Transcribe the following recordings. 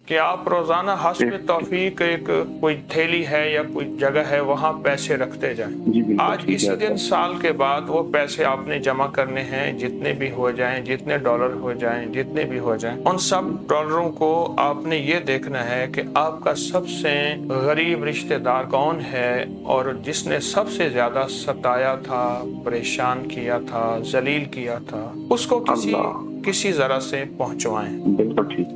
کہ آپ روزانہ حسب توفیق ایک کوئی تھیلی ہے یا کوئی جگہ ہے وہاں پیسے رکھتے جائیں. آج اسی دن سال کے بعد وہ پیسے آپ نے جمع کرنے ہیں، جتنے بھی ہو جائیں، جتنے ڈالر ہو جائیں، جتنے بھی ہو جائیں، ان سب ڈالروں کو آپ نے یہ دیکھنا ہے کہ آپ کا سب سے غریب رشتہ دار کون ہے اور جس نے سب سے زیادہ ستایا تھا، پریشان کیا تھا، ذلیل کیا تھا، اس کو کسی ذرا سے پہنچوائیں.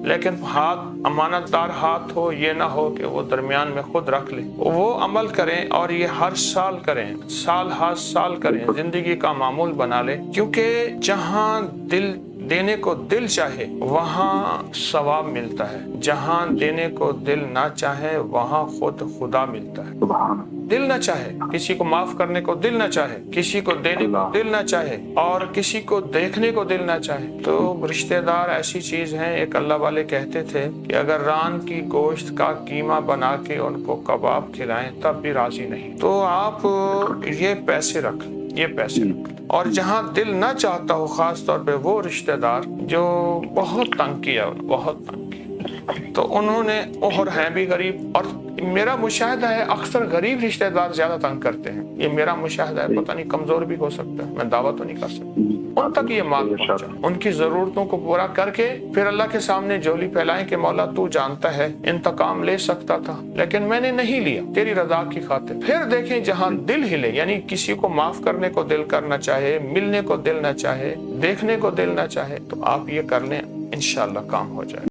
لیکن ہاتھ امانت دار ہاتھ ہو، یہ نہ ہو کہ وہ درمیان میں خود رکھ لے. وہ عمل کریں اور یہ ہر سال کریں، سال ہر سال کریں، زندگی کا معمول بنا لیں. کیونکہ جہاں دل دینے کو دل چاہے وہاں ثواب ملتا ہے، جہاں دینے کو دل نہ چاہے وہاں خود خدا ملتا ہے. دل نہ چاہے، کسی کو معاف کرنے کو دل نہ چاہے، کسی کو دینے کو دل نہ چاہے اور کسی کو دیکھنے کو دل نہ چاہے. تو رشتہ دار ایسی چیز ہیں، ایک اللہ والے کہتے تھے کہ اگر ران کی گوشت کا قیمہ بنا کے ان کو کباب کھلائیں تب بھی راضی نہیں. تو آپ یہ پیسے رکھ لیں، یہ پیسے رکھ لیں. اور جہاں دل نہ چاہتا ہو، خاص طور پہ وہ رشتہ دار جو بہت تنگ کیا، بہت تنگ کیا، تو انہوں نے اور ہیں بھی غریب. اور میرا مشاہدہ ہے اکثر غریب رشتہ دار زیادہ تنگ کرتے ہیں. یہ میرا مشاہدہ ہے، پتہ نہیں کمزور بھی ہو سکتا ہے، میں دعویٰ تو نہیں کر سکتا. ان تک یہ مال پہنچا، ان کی ضرورتوں کو پورا کر کے پھر اللہ کے سامنے جولی پھیلائیں کہ مولا تو جانتا ہے انتقام لے سکتا تھا لیکن میں نے نہیں لیا تیری رضا کی خاطر. پھر دیکھیں جہاں دل ہلے، یعنی کسی کو معاف کرنے کو دل کرنا چاہے، ملنے کو دل نہ چاہے، دیکھنے کو دل نہ چاہے، تو آپ یہ کر لیں، انشاءاللہ کام ہو جائے.